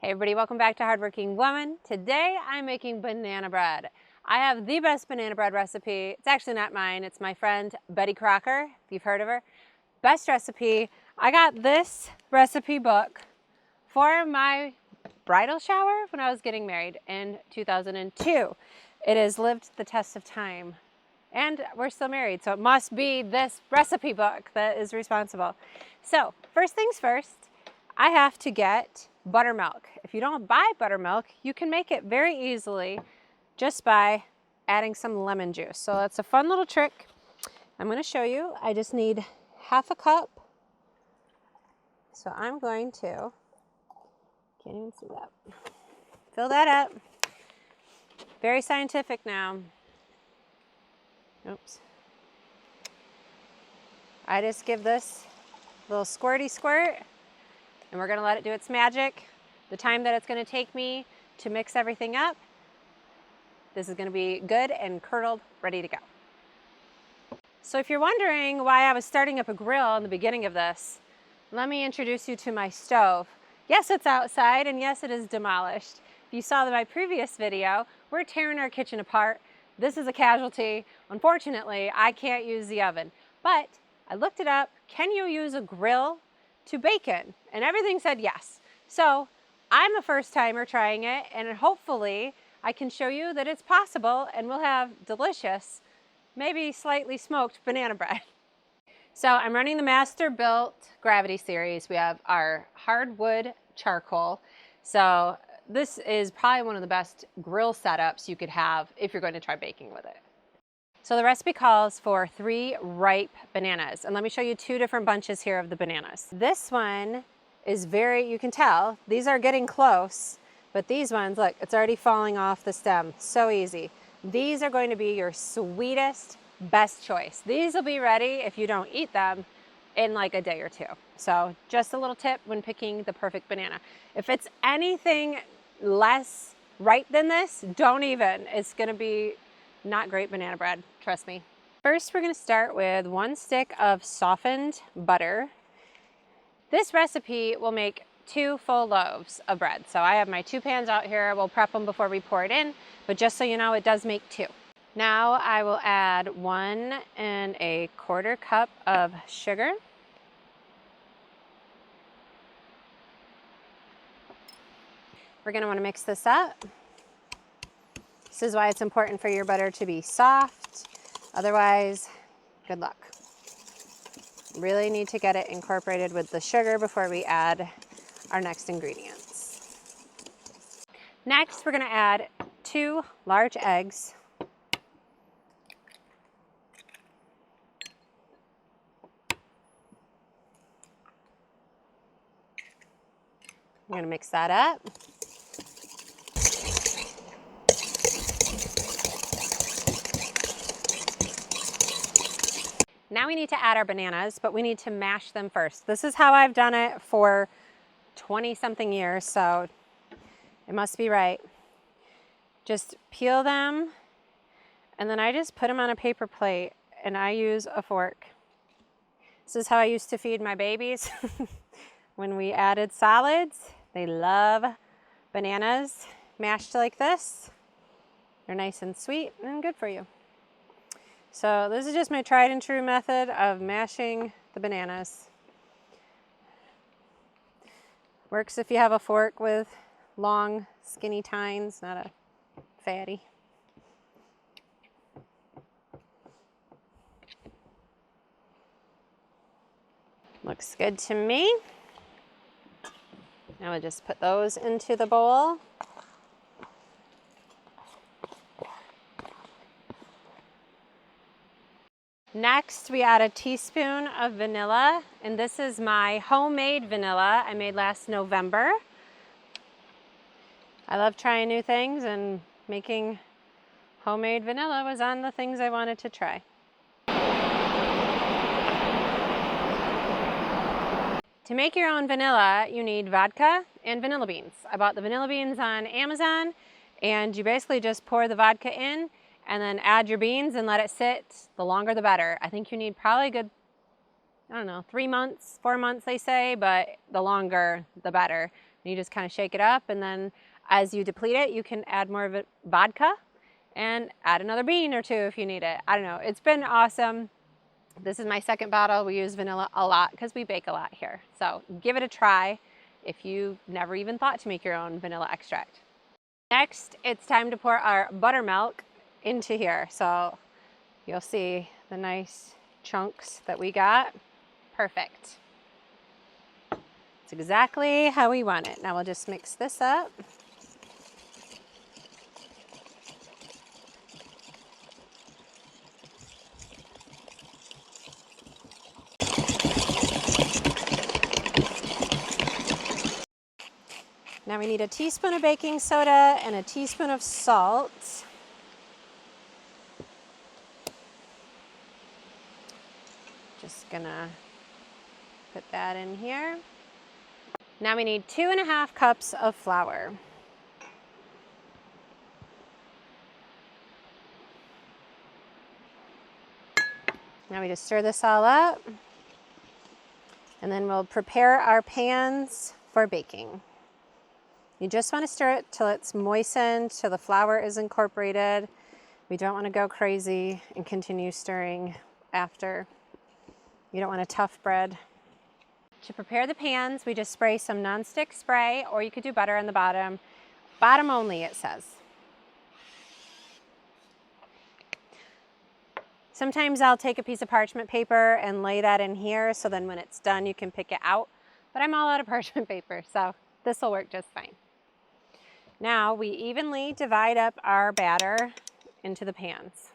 Hey everybody, welcome back to Hardworking Woman. Today I'm making banana bread. I have the best banana bread recipe. It's actually not mine, it's my friend Betty Crocker, if you've heard of her. Best recipe. I got this recipe book for my bridal shower when I was getting married in 2002. It has lived the test of time and we're still married, so it must be this recipe book that is responsible. So first things first, I have to get buttermilk. If you don't buy buttermilk, you can make it very easily just by adding some lemon juice. So that's a fun little trick. I'm going to show you. I just need half a cup. So I'm going to, can't even see that. Fill that up. Very scientific now. Oops. I just give this a little squirty squirt. And we're gonna let it do its magic. The time that it's gonna take me to mix everything up, this is gonna be good and curdled, ready to go. So if you're wondering why I was starting up a grill in the beginning of this, let me introduce you to my stove. Yes, it's outside, and yes, it is demolished. If you saw my previous video, we're tearing our kitchen apart. This is a casualty. Unfortunately, I can't use the oven, but I looked it up. Can you use a grill to bake in? And everything said yes. So I'm a first timer trying it, and hopefully I can show you that it's possible and we'll have delicious, maybe slightly smoked banana bread. So I'm running the Masterbuilt Gravity Series. We have our hardwood charcoal. So this is probably one of the best grill setups you could have if you're going to try baking with it. So the recipe calls for 3 ripe bananas, and let me show you 2 different bunches here of the bananas. This one is you can tell, these are getting close, but these ones, look, it's already falling off the stem. So easy. These are going to be your sweetest, best choice. These will be ready if you don't eat them in like a day or 2. So just a little tip when picking the perfect banana. If it's anything less ripe than this, don't even. It's gonna be not great banana bread, trust me. First, we're gonna start with 1 stick of softened butter. This recipe will make 2 full loaves of bread. So I have my 2 pans out here. We'll prep them before we pour it in, but just so you know, it does make 2. Now I will add 1 1/4 cup of sugar. We're gonna wanna mix this up. This is why it's important for your butter to be soft. Otherwise, good luck. Really need to get it incorporated with the sugar before we add our next ingredients. Next, we're gonna add 2 large eggs. I'm gonna mix that up. Now we need to add our bananas, but we need to mash them first. This is how I've done it for 20-something years, so it must be right. Just peel them, and then I just put them on a paper plate, and I use a fork. This is how I used to feed my babies. When we added solids, they love bananas mashed like this. They're nice and sweet and good for you. So this is just my tried and true method of mashing the bananas. Works if you have a fork with long, skinny tines, not a fatty. Looks good to me. Now we'll just put those into the bowl. Next, we add a teaspoon of vanilla, and this is my homemade vanilla I made last November. I love trying new things, and making homemade vanilla was on the things I wanted to try. To make your own vanilla, you need vodka and vanilla beans. I bought the vanilla beans on Amazon, and you basically just pour the vodka in and then add your beans and let it sit. The longer the better. I think you need probably a good, I don't know, 3 months, 4 months they say, but the longer the better. You just kind of shake it up, and then as you deplete it, you can add more of it vodka and add another bean or two if you need it. I don't know. It's been awesome. This is my second bottle. We use vanilla a lot because we bake a lot here. So give it a try if you never even thought to make your own vanilla extract. Next, it's time to pour our buttermilk into here. So you'll see the nice chunks that we got. Perfect. It's exactly how we want it. Now we'll just mix this up. Now we need a teaspoon of baking soda and a teaspoon of salt. Just gonna put that in here. Now we need 2.5 cups of flour. Now we just stir this all up, and then we'll prepare our pans for baking. You just want to stir it till it's moistened, till the flour is incorporated. We don't want to go crazy and continue stirring after. You don't want a tough bread. To prepare the pans, we just spray some nonstick spray, or you could do butter on the bottom. Bottom only, it says. Sometimes I'll take a piece of parchment paper and lay that in here, so then when it's done, you can pick it out. But I'm all out of parchment paper, so this will work just fine. Now we evenly divide up our batter into the pans.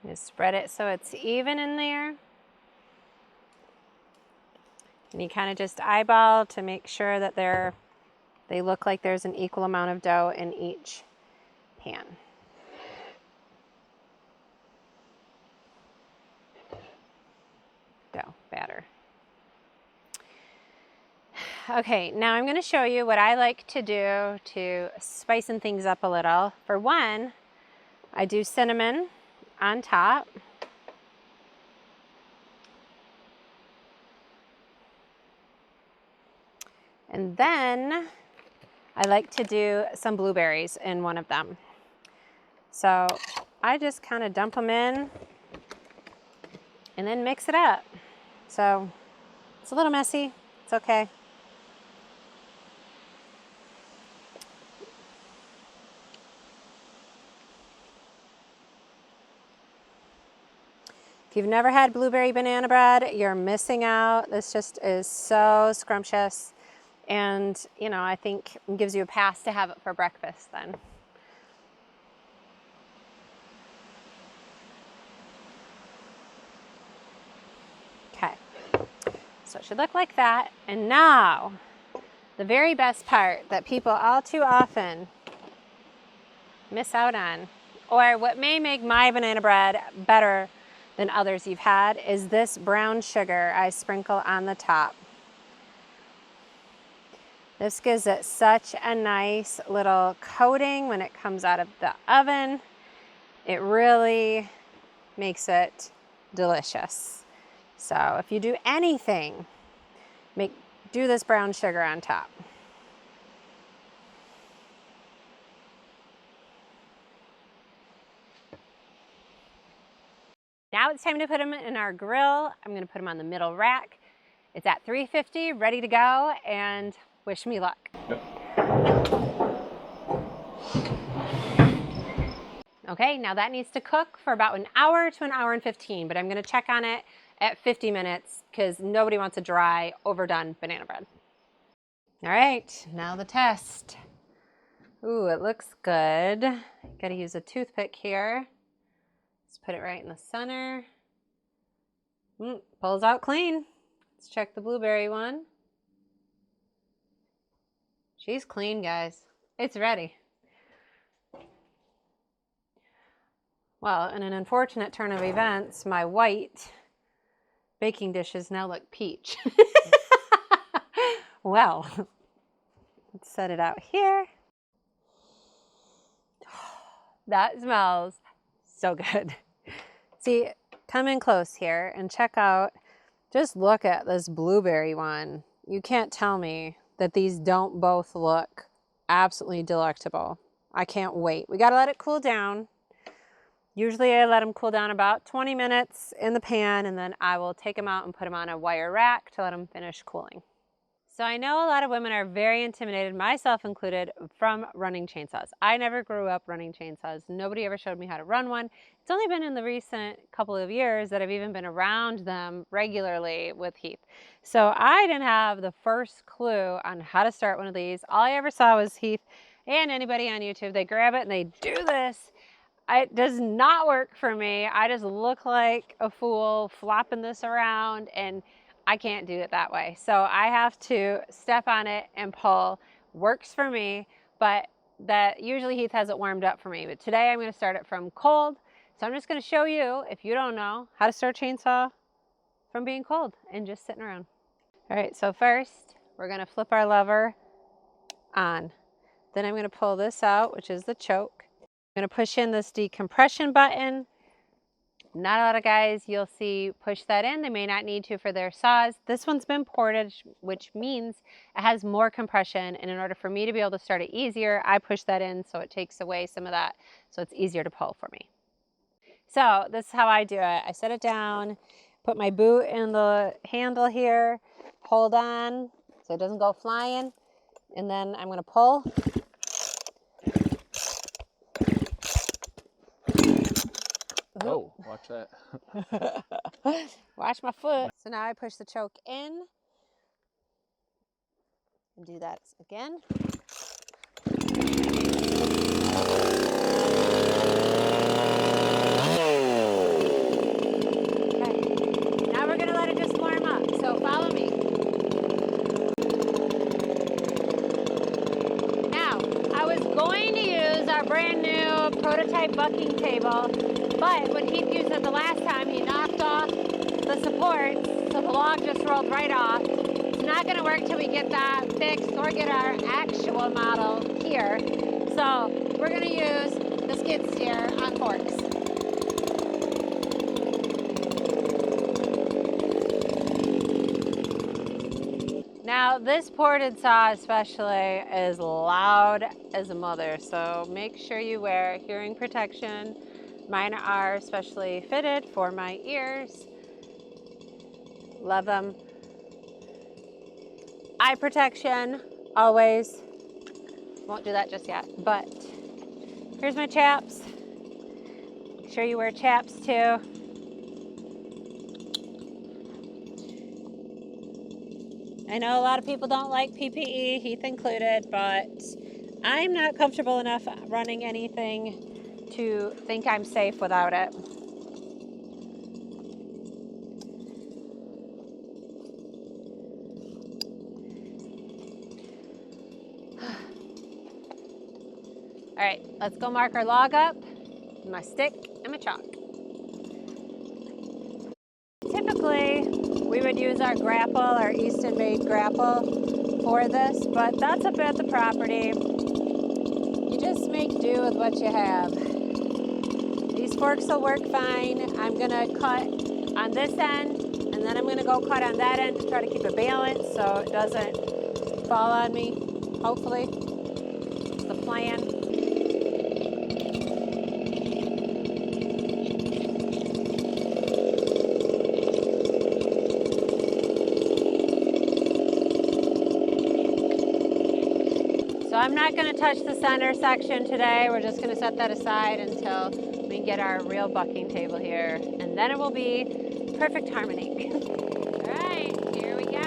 Just spread it so it's even in there. And you kind of just eyeball to make sure that they look like there's an equal amount of dough in each pan. Dough, batter. Okay, now I'm going to show you what I like to do to spicing things up a little. For one, I do cinnamon on top. And then I like to do some blueberries in one of them. So I just kind of dump them in and then mix it up. So it's a little messy, it's okay. If you've never had blueberry banana bread, you're missing out. This just is so scrumptious. And, you know, I think it gives you a pass to have it for breakfast then. Okay, so it should look like that. And now, the very best part that people all too often miss out on, or what may make my banana bread better than others you've had, is this brown sugar I sprinkle on the top. This gives it such a nice little coating when it comes out of the oven. It really makes it delicious. So if you do anything, do this brown sugar on top. Now it's time to put them in our grill. I'm going to put them on the middle rack. It's at 350, ready to go, and wish me luck. Yep. Okay, now that needs to cook for about an hour to an hour and 15, but I'm going to check on it at 50 minutes because nobody wants a dry, overdone banana bread. All right, now the test. Ooh, it looks good. Got to use a toothpick here. Let's put it right in the center. Pulls out clean. Let's check the blueberry one. She's clean, guys. It's ready. Well, in an unfortunate turn of events, my white baking dishes now look peach. Well, let's set it out here. That smells so good. See, come in close here and check out, just look at this blueberry one. You can't tell me that these don't both look absolutely delectable. I can't wait. We gotta let it cool down. Usually I let them cool down about 20 minutes in the pan, and then I will take them out and put them on a wire rack to let them finish cooling. So I know a lot of women are very intimidated, myself included, from running chainsaws. I never grew up running chainsaws. Nobody ever showed me how to run one. It's only been in the recent couple of years that I've even been around them regularly with Heath. So I didn't have the first clue on how to start one of these. All I ever saw was Heath and anybody on YouTube. They grab it and they do this. It does not work for me. I just look like a fool flopping this around, and I can't do it that way. So I have to step on it and pull. Works for me, but that usually Heath has it warmed up for me. But today I'm going to start it from cold. So I'm just going to show you, if you don't know, how to start a chainsaw from being cold and just sitting around. All right, so first we're going to flip our lever on. Then I'm going to pull this out, which is the choke. I'm going to push in this decompression button. Not a lot of guys you'll see push that in. They may not need to for their saws. This one's been ported, which means it has more compression, and in order for me to be able to start it easier, I push that in so it takes away some of that, so it's easier to pull for me. So this is how I do it. I set it down, put my boot in the handle here, hold on so it doesn't go flying, and then I'm going to pull. Oh, watch that. Watch my foot. So now I push the choke in and do that again. Okay, now we're gonna let it just warm up, so follow me. Now, I was going to use our brand new prototype bucking table, but when Heath used it the last time, he knocked off the supports, so the log just rolled right off. It's not going to work till we get that fixed or get our actual model here. So we're going to use the skid steer on forks. Now this ported saw especially is loud as a mother, so make sure you wear hearing protection. Mine are especially fitted for my ears. Love them. Eye protection, always. Won't do that just yet, but here's my chaps. Make sure you wear chaps too. I know a lot of people don't like PPE, Heath included, but I'm not comfortable enough running anything to think I'm safe without it. All right, let's go mark our log up, my stick and my chalk. Typically, we would use our grapple, our Easton-made grapple for this, but that's up at the property. You just make do with what you have. These forks will work fine. I'm gonna cut on this end, and then I'm gonna go cut on that end to try to keep it balanced so it doesn't fall on me, hopefully. That's the plan. So I'm not going to touch the center section today. We're just going to set that aside until we can get our real bucking table here. And then it will be perfect harmony. All right, here we go.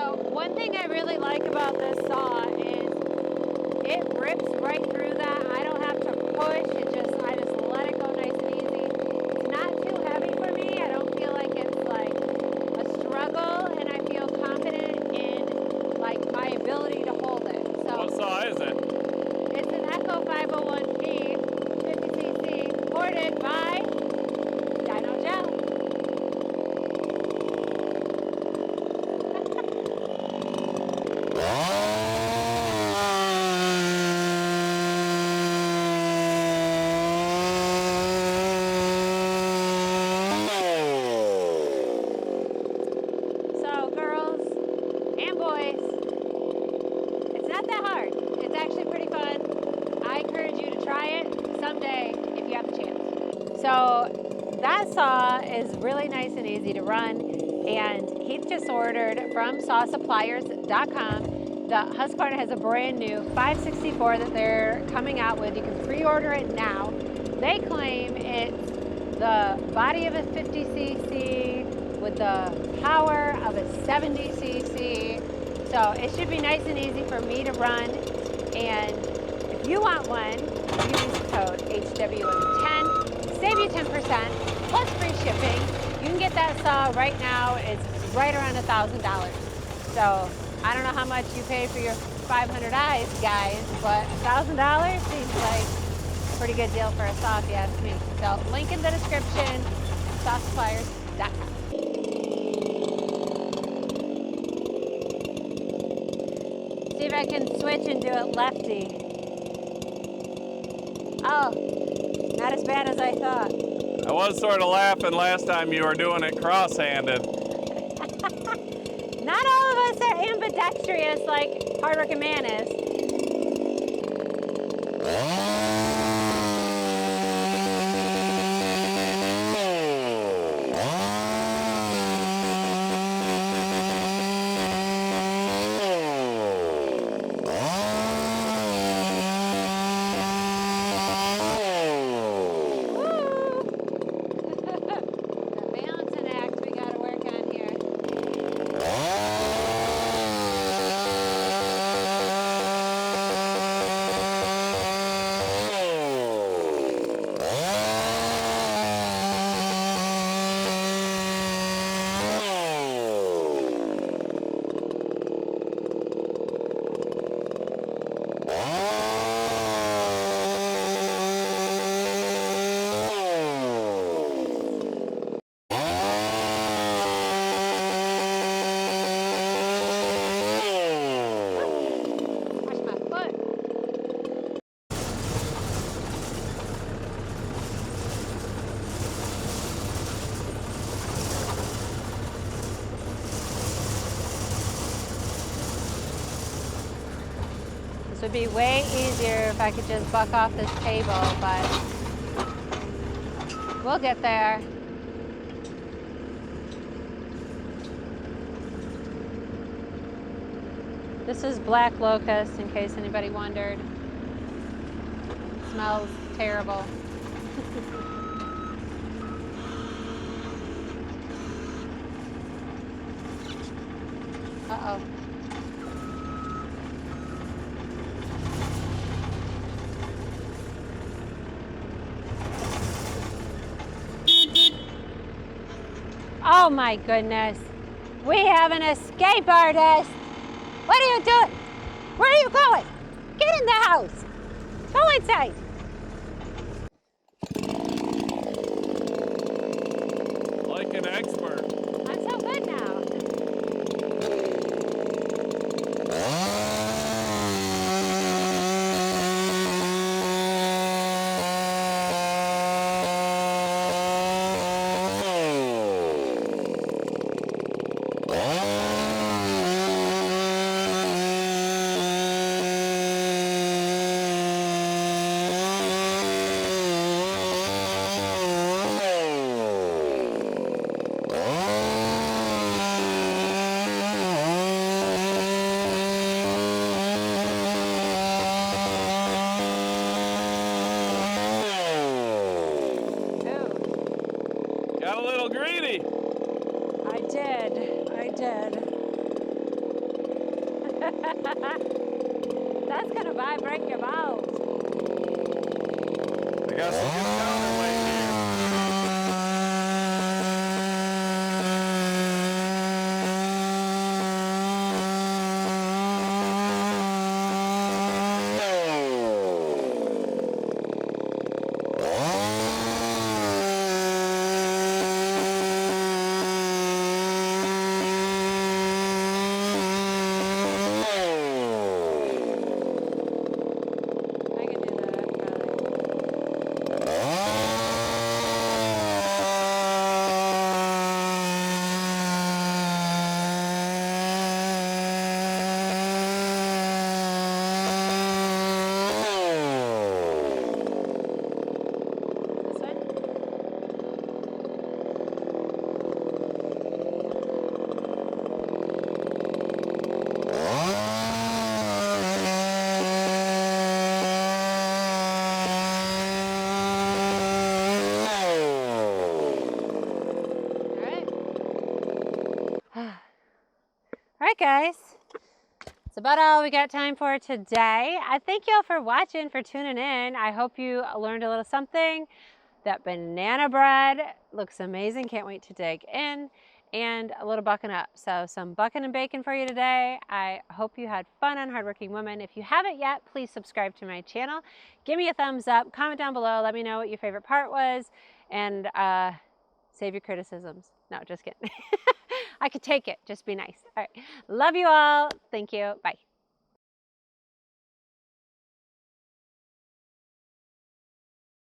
So one thing I really like about this saw is it rips right through that. I don't have to push. I just let it go nice and easy. It's not too heavy for me. I don't feel like it's like a struggle, and I feel confident in like my ability to hold it. So What saw is it? it's an Echo 501P 50cc ported by Dino Gel. So girls and boys, it's not that hard. It's actually pretty fun. I encourage you to try it someday if you have the chance. So that saw is really nice and easy to run, and Heath just ordered from sawsuppliers.com. The Husqvarna has a brand new 564 that they're coming out with. You can pre-order it now. They claim it's the body of a 50cc with the power of a 70cc. So it should be nice and easy for me to run. And if you want one, use code HWM10, save you 10% plus free shipping. You can get that saw right now. It's right around $1,000. So I don't know how much you pay for your 500 eyes, guys, but $1,000 seems like a pretty good deal for a saw if you ask me. So link in the description, sawsuppliers.com. See if I can switch and do it lefty. Oh, not as bad as I thought. I was sort of laughing last time you were doing it cross-handed. Not all of us are ambidextrous like hardworking man is. This would be way easier if I could just buck off this table, but we'll get there. This is black locust, in case anybody wondered. It smells terrible. Uh-oh. Oh my goodness. We have an escape artist. What are you doing? Where are you going? Get in the house. Go inside. Like an expert. I'm so good now. That's gonna break your balls. I got some good counterweight here. I can do that, probably. This way? All right, guys. That's about all we got time for today. I thank y'all for watching, for tuning in. I hope you learned a little something. That banana bread looks amazing. Can't wait to dig in. And a little bucking up. So some bucking and bacon for you today. I hope you had fun on Hardworking Woman. If you haven't yet, please subscribe to my channel. Give me a thumbs up. Comment down below. Let me know what your favorite part was. And save your criticisms. No, just kidding. I could take it. Just be nice. All right. Love you all. Thank you. Bye.